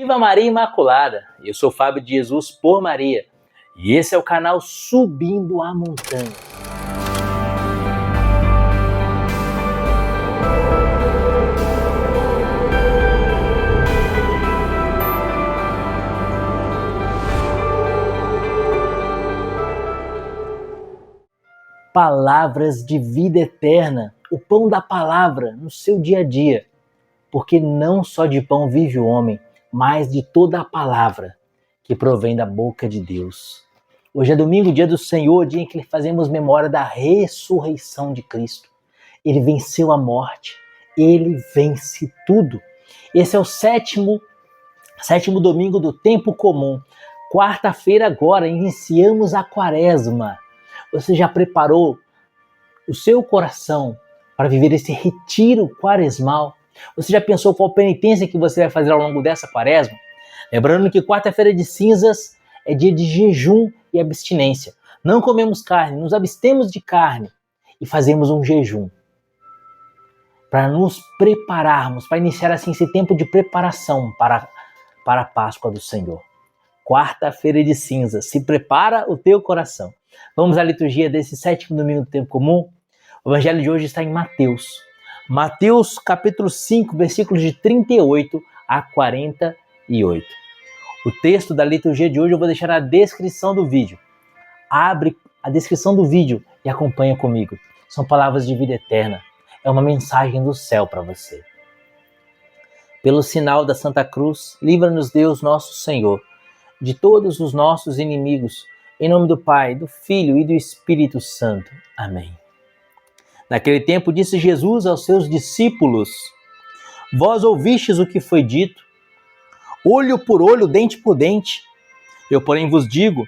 Viva Maria Imaculada! Eu sou Fábio de Jesus por Maria e esse é o canal Subindo a Montanha. Palavras de vida eterna, o pão da palavra no seu dia a dia. Porque não só de pão vive o homem, mas de toda a palavra que provém da boca de Deus. Hoje é domingo, dia do Senhor, dia em que fazemos memória da ressurreição de Cristo. Ele venceu a morte, ele vence tudo. Esse é o sétimo domingo do tempo comum. Quarta-feira agora, iniciamos a quaresma. Você já preparou o seu coração para viver esse retiro quaresmal? Você já pensou qual penitência que você vai fazer ao longo dessa quaresma? Lembrando que quarta-feira de cinzas é dia de jejum e abstinência. Não comemos carne, nos abstemos de carne e fazemos um jejum para nos prepararmos, para iniciar assim esse tempo de preparação para a Páscoa do Senhor. Quarta-feira de cinzas, se prepara o teu coração. Vamos à liturgia desse sétimo domingo do tempo comum. O evangelho de hoje está em Mateus. Mateus capítulo 5, versículos de 38 a 48. O texto da liturgia de hoje eu vou deixar na descrição do vídeo. Abre a descrição do vídeo e acompanha comigo. São palavras de vida eterna. É uma mensagem do céu para você. Pelo sinal da Santa Cruz, livra-nos Deus nosso Senhor de todos os nossos inimigos. Em nome do Pai, do Filho e do Espírito Santo. Amém. Naquele tempo disse Jesus aos seus discípulos: Vós ouvistes o que foi dito, olho por olho, dente por dente. Eu, porém, vos digo,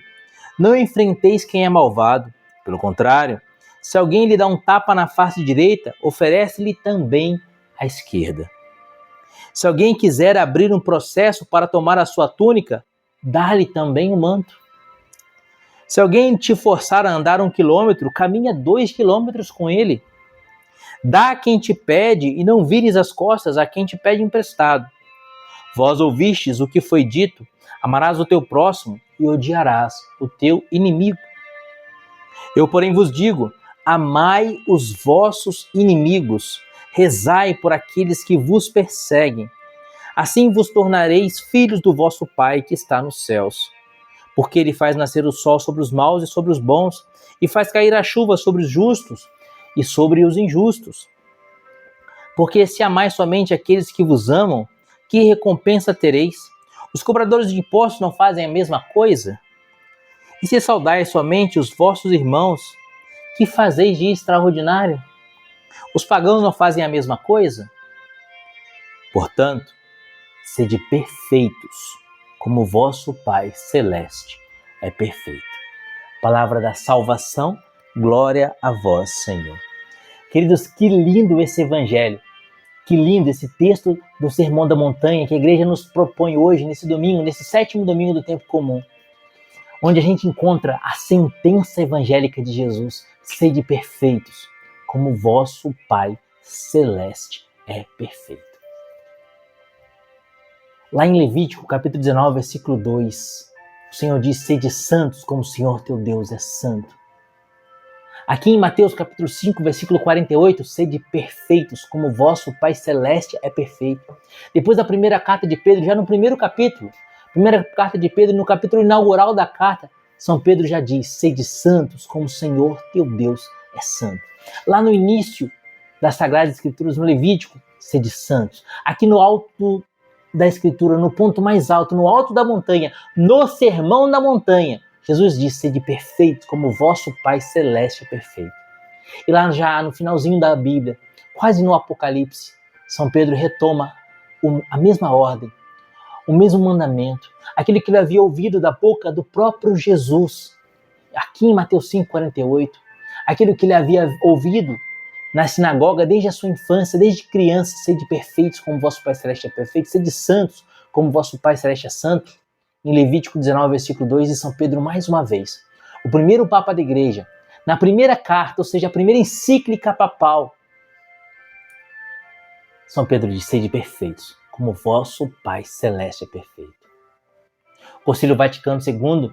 não enfrenteis quem é malvado. Pelo contrário, se alguém lhe dá um tapa na face direita, oferece-lhe também a esquerda. Se alguém quiser abrir um processo para tomar a sua túnica, dá-lhe também o manto. Se alguém te forçar a andar 1 quilômetro, caminha 2 quilômetros com ele. Dá a quem te pede e não vires as costas a quem te pede emprestado. Vós ouvistes o que foi dito, amarás o teu próximo e odiarás o teu inimigo. Eu, porém, vos digo, amai os vossos inimigos, rezai por aqueles que vos perseguem. Assim vos tornareis filhos do vosso Pai que está nos céus. Porque ele faz nascer o sol sobre os maus e sobre os bons, e faz cair a chuva sobre os justos e sobre os injustos. Porque se amais somente aqueles que vos amam, que recompensa tereis? Os cobradores de impostos não fazem a mesma coisa? E se saudais somente os vossos irmãos, que fazeis de extraordinário? Os pagãos não fazem a mesma coisa? Portanto, sede perfeitos, como vosso Pai Celeste é perfeito. Palavra da salvação, glória a vós, Senhor. Queridos, que lindo esse evangelho, que lindo esse texto do Sermão da Montanha que a igreja nos propõe hoje, nesse domingo, nesse sétimo domingo do tempo comum, onde a gente encontra a sentença evangélica de Jesus: sede perfeitos, como vosso Pai Celeste é perfeito. Lá em Levítico, capítulo 19, versículo 2, o Senhor diz: sede santos, como o Senhor teu Deus é santo. Aqui em Mateus, capítulo 5, versículo 48, sede perfeitos, como o vosso Pai Celeste é perfeito. Depois da primeira carta de Pedro, já no primeiro capítulo, primeira carta de Pedro, no capítulo inaugural da carta, São Pedro já diz: sede santos, como o Senhor teu Deus é santo. Lá no início das Sagradas Escrituras, no Levítico, sede santos. Aqui no alto da Escritura, no ponto mais alto, no alto da montanha, no Sermão da Montanha, Jesus diz: sede perfeitos, como o vosso Pai Celeste é perfeito. E lá já no finalzinho da Bíblia, quase no Apocalipse, São Pedro retoma a mesma ordem, o mesmo mandamento, aquele que ele havia ouvido da boca do próprio Jesus, aqui em Mateus 5,48, aquilo que ele havia ouvido na sinagoga desde a sua infância, desde criança: sede perfeitos como vosso Pai Celeste é perfeito, sede santos como vosso Pai Celeste é santo. Em Levítico 19, versículo 2, de São Pedro, mais uma vez, o primeiro Papa da Igreja, na primeira carta, ou seja, a primeira encíclica papal, São Pedro diz: sede perfeitos, como vosso Pai Celeste é perfeito. O Concílio Vaticano II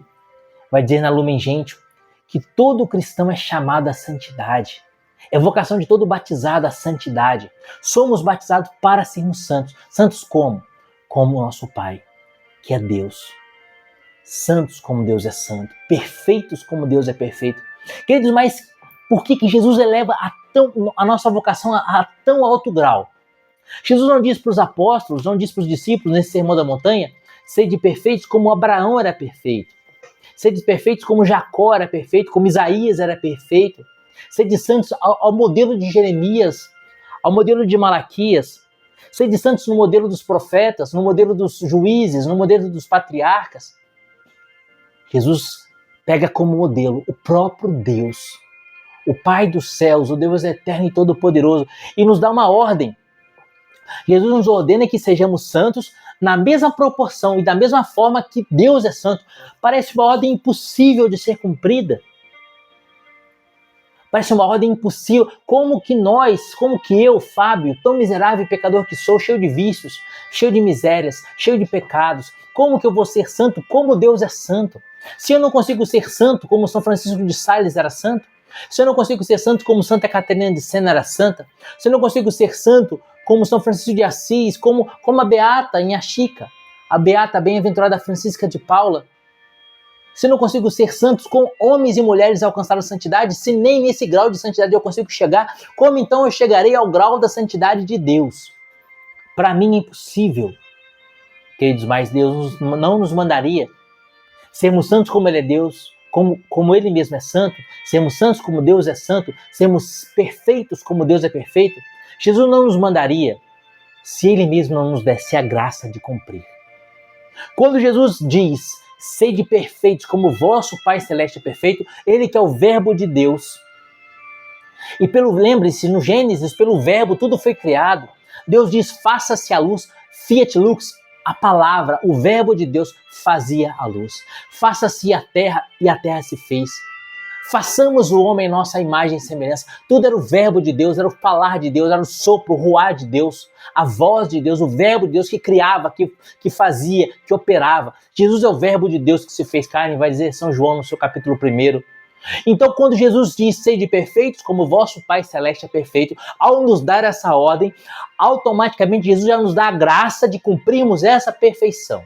vai dizer na Lumen Gentium que todo cristão é chamado à santidade. É vocação de todo batizado à santidade. Somos batizados para sermos santos. Santos como? Como o nosso Pai, que é Deus. Santos como Deus é santo. Perfeitos como Deus é perfeito. Queridos, mas por que Jesus eleva a nossa vocação a tão alto grau? Jesus não diz para os apóstolos, não diz para os discípulos nesse Sermão da Montanha, sede perfeitos como Abraão era perfeito. Sede perfeitos como Jacó era perfeito, como Isaías era perfeito. Sede santos ao modelo de Jeremias, ao modelo de Malaquias. Sede santos no modelo dos profetas, no modelo dos juízes, no modelo dos patriarcas. Jesus pega como modelo o próprio Deus, o Pai dos céus, o Deus eterno e todo-poderoso, e nos dá uma ordem. Jesus nos ordena que sejamos santos na mesma proporção e da mesma forma que Deus é santo. Parece uma ordem impossível de ser cumprida. Parece uma ordem impossível. Como que eu, Fábio, tão miserável e pecador que sou, cheio de vícios, cheio de misérias, cheio de pecados, como que eu vou ser santo como Deus é santo? Se eu não consigo ser santo como São Francisco de Sales era santo, se eu não consigo ser santo como Santa Catarina de Sena era santa, se eu não consigo ser santo como São Francisco de Assis, como a Beata em Axica, a Beata bem-aventurada Francisca de Paula, se eu não consigo ser santos como homens e mulheres alcançaram santidade, se nem nesse grau de santidade eu consigo chegar, como então eu chegarei ao grau da santidade de Deus? Para mim é impossível, queridos, mas Deus não nos mandaria sermos santos como Ele é Deus, como Ele mesmo é santo, sermos santos como Deus é santo, sermos perfeitos como Deus é perfeito. Jesus não nos mandaria se Ele mesmo não nos desse a graça de cumprir. Quando Jesus diz, sede perfeitos como vosso Pai Celeste é perfeito, Ele que é o verbo de Deus. E lembre-se, no Gênesis, pelo verbo tudo foi criado. Deus diz, faça-se a luz, fiat lux, a palavra, o verbo de Deus fazia a luz. Faça-se a terra e a terra se fez. Façamos o homem nossa imagem e semelhança. Tudo era o verbo de Deus, era o falar de Deus, era o sopro, o ruar de Deus, a voz de Deus, o verbo de Deus que criava, que fazia, que operava. Jesus é o verbo de Deus que se fez carne, vai dizer São João no seu capítulo 1. Então, quando Jesus diz, sede perfeitos como vosso Pai Celeste é perfeito, ao nos dar essa ordem, automaticamente Jesus já nos dá a graça de cumprirmos essa perfeição.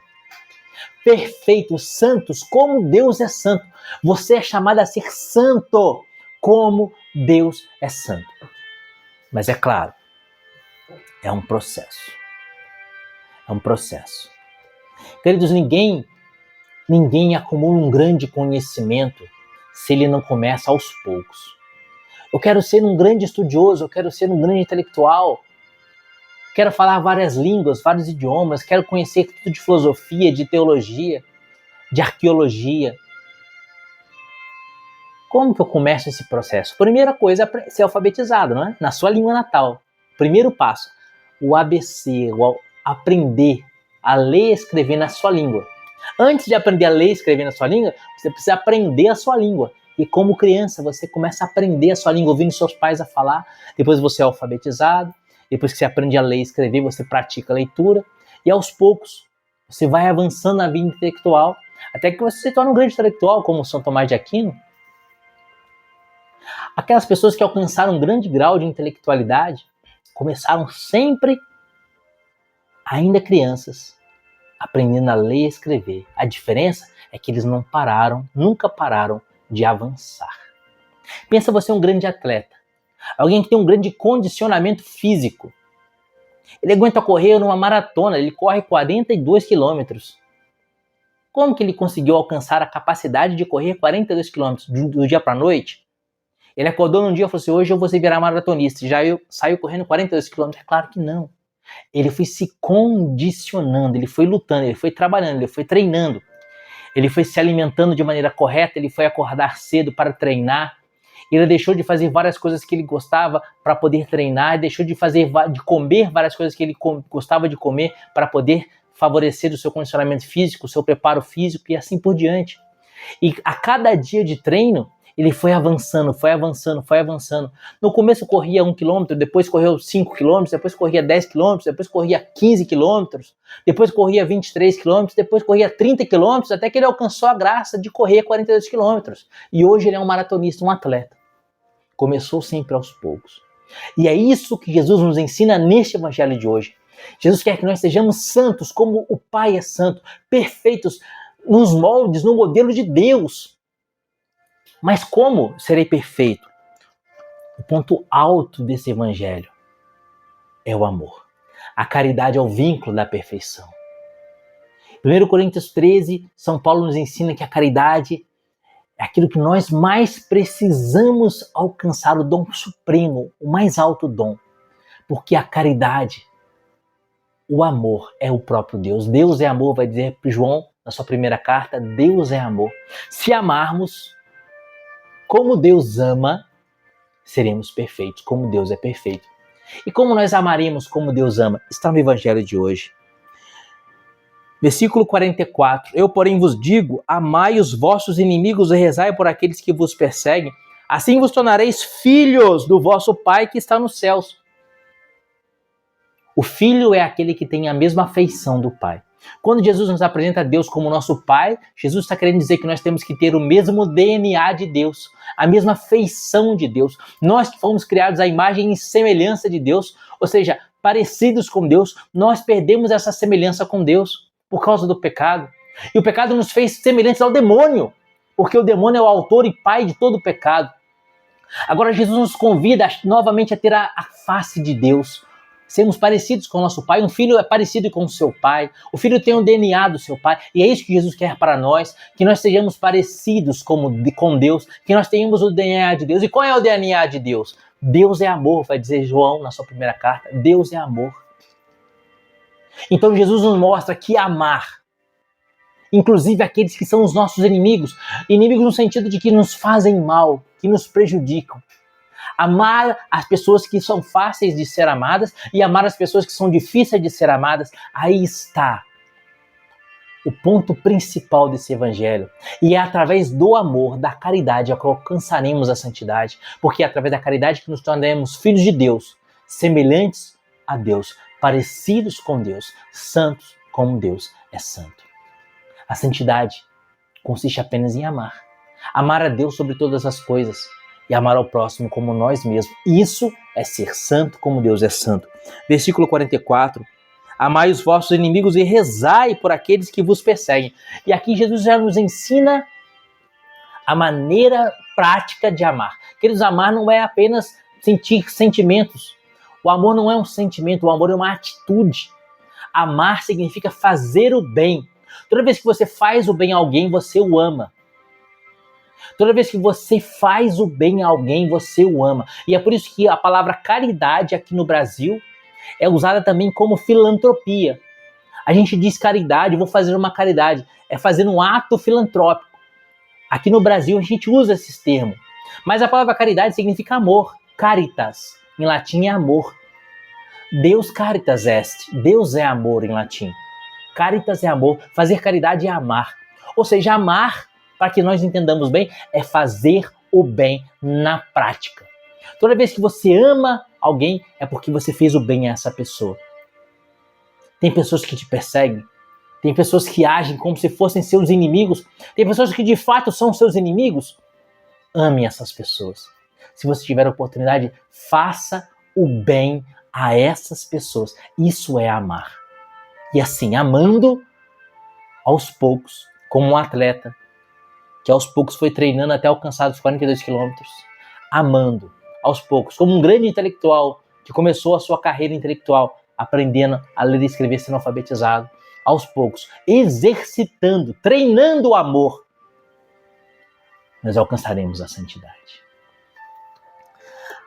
Perfeitos, santos, como Deus é santo. Você é chamado a ser santo, como Deus é santo. Mas é claro, é um processo. É um processo. Queridos, ninguém acumula um grande conhecimento se ele não começa aos poucos. Eu quero ser um grande estudioso, eu quero ser um grande intelectual, quero falar várias línguas, vários idiomas, quero conhecer tudo de filosofia, de teologia, de arqueologia. Como que eu começo esse processo? Primeira coisa é ser alfabetizado, não é? Na sua língua natal. Primeiro passo, o ABC, aprender a ler e escrever na sua língua. Antes de aprender a ler e escrever na sua língua, você precisa aprender a sua língua. E como criança, você começa a aprender a sua língua, ouvindo seus pais a falar. Depois você é alfabetizado. Depois que você aprende a ler e escrever, você pratica a leitura. E aos poucos, você vai avançando na vida intelectual, até que você se torne um grande intelectual, como São Tomás de Aquino. Aquelas pessoas que alcançaram um grande grau de intelectualidade começaram sempre, ainda crianças, aprendendo a ler e escrever. A diferença é que eles nunca pararam de avançar. Pensa você um grande atleta, alguém que tem um grande condicionamento físico. Ele aguenta correr numa maratona, ele corre 42 quilômetros. Como que ele conseguiu alcançar a capacidade de correr 42 quilômetros do dia para a noite? Ele acordou num dia e falou assim, hoje eu vou virar maratonista. Já saiu correndo 42 quilômetros? É claro que não. Ele foi se condicionando, ele foi lutando, ele foi trabalhando, ele foi treinando. Ele foi se alimentando de maneira correta, ele foi acordar cedo para treinar. Ele deixou de fazer várias coisas que ele gostava para poder treinar, deixou de comer várias coisas que ele gostava de comer para poder favorecer o seu condicionamento físico, o seu preparo físico e assim por diante. E a cada dia de treino, Ele foi avançando, foi avançando, foi avançando. No começo corria 1 quilômetro, depois correu 5 quilômetros, depois corria 10 quilômetros, depois corria 15 quilômetros, depois corria 23 quilômetros, depois corria 30 quilômetros, até que ele alcançou a graça de correr 42 quilômetros. E hoje ele é um maratonista, um atleta. Começou sempre aos poucos. E é isso que Jesus nos ensina neste evangelho de hoje. Jesus quer que nós sejamos santos, como o Pai é santo, perfeitos nos moldes, no modelo de Deus. Mas como serei perfeito? O ponto alto desse evangelho é o amor. A caridade é o vínculo da perfeição. Em 1 Coríntios 13, São Paulo nos ensina que a caridade é aquilo que nós mais precisamos alcançar, o dom supremo, o mais alto dom. Porque a caridade, o amor é o próprio Deus. Deus é amor, vai dizer para João na sua primeira carta, Deus é amor. Se amarmos como Deus ama, seremos perfeitos, como Deus é perfeito. E como nós amaremos como Deus ama? Está no evangelho de hoje. Versículo 44. Eu, porém, vos digo, amai os vossos inimigos e rezai por aqueles que vos perseguem. Assim vos tornareis filhos do vosso Pai que está nos céus. O filho é aquele que tem a mesma feição do Pai. Quando Jesus nos apresenta Deus como nosso Pai, Jesus está querendo dizer que nós temos que ter o mesmo DNA de Deus, a mesma feição de Deus. Nós que fomos criados à imagem e semelhança de Deus, ou seja, parecidos com Deus, nós perdemos essa semelhança com Deus por causa do pecado. E o pecado nos fez semelhantes ao demônio, porque o demônio é o autor e pai de todo o pecado. Agora Jesus nos convida novamente a ter a face de Deus, sermos parecidos com o nosso Pai. Um filho é parecido com o seu pai, o filho tem o DNA do seu pai, e é isso que Jesus quer para nós, que nós sejamos parecidos com Deus, que nós tenhamos o DNA de Deus. E qual é o DNA de Deus? Deus é amor, vai dizer João na sua primeira carta, Deus é amor. Então Jesus nos mostra que amar, inclusive aqueles que são os nossos inimigos, inimigos no sentido de que nos fazem mal, que nos prejudicam. Amar as pessoas que são fáceis de ser amadas e amar as pessoas que são difíceis de ser amadas. Aí está o ponto principal desse evangelho. E é através do amor, da caridade, que alcançaremos a santidade. Porque é através da caridade que nos tornaremos filhos de Deus, semelhantes a Deus, parecidos com Deus, santos como Deus é santo. A santidade consiste apenas em amar. Amar a Deus sobre todas as coisas. E amar ao próximo como nós mesmos. Isso é ser santo como Deus é santo. Versículo 44. Amai os vossos inimigos e rezai por aqueles que vos perseguem. E aqui Jesus já nos ensina a maneira prática de amar. Queridos, amar não é apenas sentir sentimentos. O amor não é um sentimento, o amor é uma atitude. Amar significa fazer o bem. Toda vez que você faz o bem a alguém, você o ama. Toda vez que você faz o bem a alguém, você o ama. E é por isso que a palavra caridade aqui no Brasil é usada também como filantropia. A gente diz caridade, vou fazer uma caridade. É fazer um ato filantrópico. Aqui no Brasil a gente usa esses termos. Mas a palavra caridade significa amor. Caritas, em latim é amor. Deus caritas est. Deus é amor em latim. Caritas é amor. Fazer caridade é amar. Ou seja, amar, para que nós entendamos bem, é fazer o bem na prática. Toda vez que você ama alguém, é porque você fez o bem a essa pessoa. Tem pessoas que te perseguem, tem pessoas que agem como se fossem seus inimigos, tem pessoas que de fato são seus inimigos. Ame essas pessoas. Se você tiver a oportunidade, faça o bem a essas pessoas. Isso é amar. E assim, amando aos poucos, como um atleta, que aos poucos foi treinando até alcançar os 42 quilômetros, amando aos poucos, como um grande intelectual que começou a sua carreira intelectual aprendendo a ler e escrever sendo alfabetizado, aos poucos, exercitando, treinando o amor, nós alcançaremos a santidade.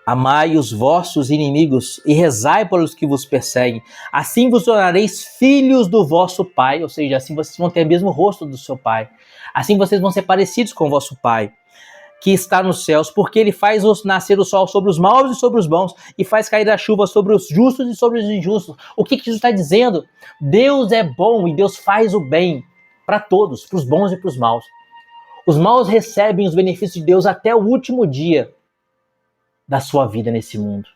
Amai os vossos inimigos e rezai pelos que vos perseguem. Assim vos tornareis filhos do vosso Pai, ou seja, assim vocês vão ter o mesmo rosto do seu Pai. Assim vocês vão ser parecidos com o vosso Pai, que está nos céus, porque ele faz nascer o sol sobre os maus e sobre os bons, e faz cair a chuva sobre os justos e sobre os injustos. O que Jesus está dizendo? Deus é bom e Deus faz o bem para todos, para os bons e para os maus. Os maus recebem os benefícios de Deus até o último dia da sua vida nesse mundo,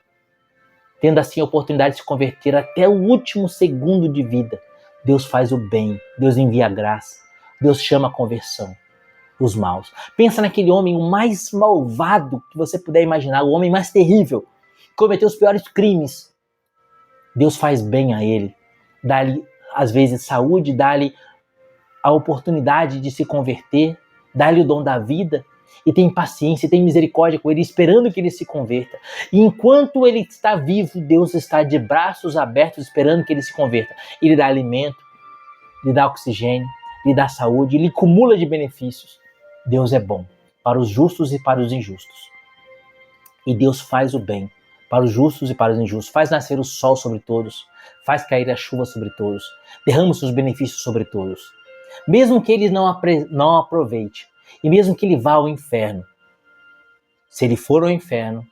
tendo assim a oportunidade de se converter até o último segundo de vida. Deus faz o bem, Deus envia a graça, Deus chama a conversão. Os maus. Pensa naquele homem, o mais malvado que você puder imaginar, o homem mais terrível, que cometeu os piores crimes. Deus faz bem a ele, dá-lhe, às vezes, saúde, dá-lhe a oportunidade de se converter, dá-lhe o dom da vida, e tem paciência, tem misericórdia com ele, esperando que ele se converta. E enquanto ele está vivo, Deus está de braços abertos, esperando que ele se converta. Ele dá alimento, lhe dá oxigênio, lhe dá saúde, lhe acumula de benefícios. Deus é bom para os justos e para os injustos. E Deus faz o bem para os justos e para os injustos. Faz nascer o sol sobre todos, faz cair a chuva sobre todos, derrama os seus benefícios sobre todos. Mesmo que ele não aproveite, e mesmo que ele vá ao inferno, se ele for ao inferno,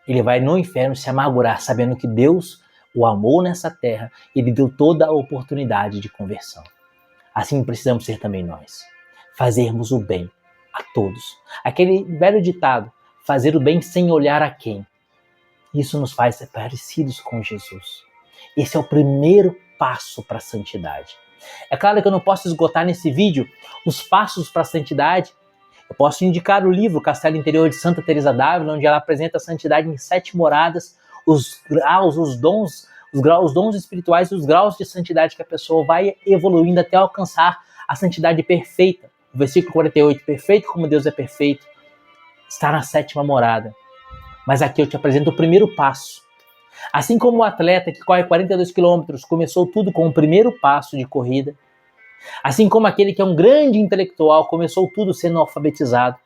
ele vai no inferno se amargurar, sabendo que Deus o amou nessa terra e lhe deu toda a oportunidade de conversão. Assim precisamos ser também nós. Fazermos o bem a todos. Aquele velho ditado, fazer o bem sem olhar a quem. Isso nos faz ser parecidos com Jesus. Esse é o primeiro passo para a santidade. É claro que eu não posso esgotar nesse vídeo os passos para a santidade. Eu posso indicar o livro Castelo Interior de Santa Teresa d'Ávila, onde ela apresenta a santidade em 7 moradas, os graus, os dons espirituais e os graus de santidade que a pessoa vai evoluindo até alcançar a santidade perfeita. O versículo 48, perfeito como Deus é perfeito, está na 7ª morada. Mas aqui eu te apresento o primeiro passo. Assim como o atleta que corre 42 quilômetros começou tudo com o primeiro passo de corrida, assim como aquele que é um grande intelectual começou tudo sendo alfabetizado,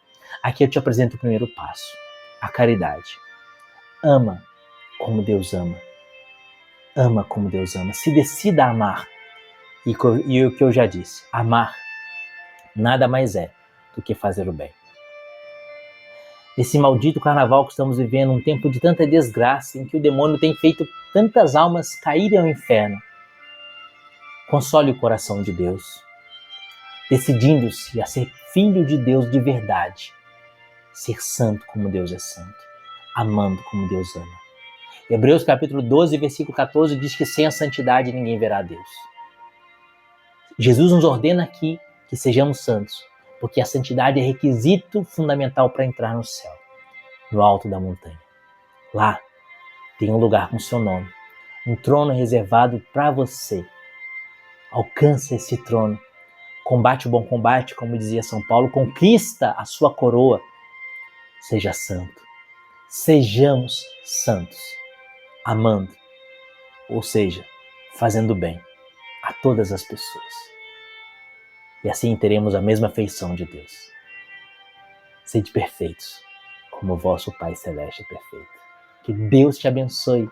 aqui eu te apresento o primeiro passo, a caridade. Ama como Deus ama. Ama como Deus ama. Se decida a amar. E o que eu já disse, amar nada mais é do que fazer o bem. Nesse maldito carnaval que estamos vivendo, um tempo de tanta desgraça, em que o demônio tem feito tantas almas caírem ao inferno, console o coração de Deus, decidindo-se a ser filho de Deus de verdade, ser santo como Deus é santo, amando como Deus ama. Hebreus capítulo 12, versículo 14 diz que sem a santidade ninguém verá Deus. Jesus nos ordena aqui que sejamos santos, porque a santidade é requisito fundamental para entrar no céu, no alto da montanha. Lá tem um lugar com seu nome, um trono reservado para você. Alcança esse trono, combate o bom combate, como dizia São Paulo, conquista a sua coroa. Seja santo, sejamos santos, amando, ou seja, fazendo bem a todas as pessoas. E assim teremos a mesma feição de Deus. Sede perfeitos, como o vosso Pai Celeste é perfeito. Que Deus te abençoe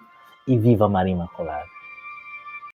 e viva a Maria Imaculada.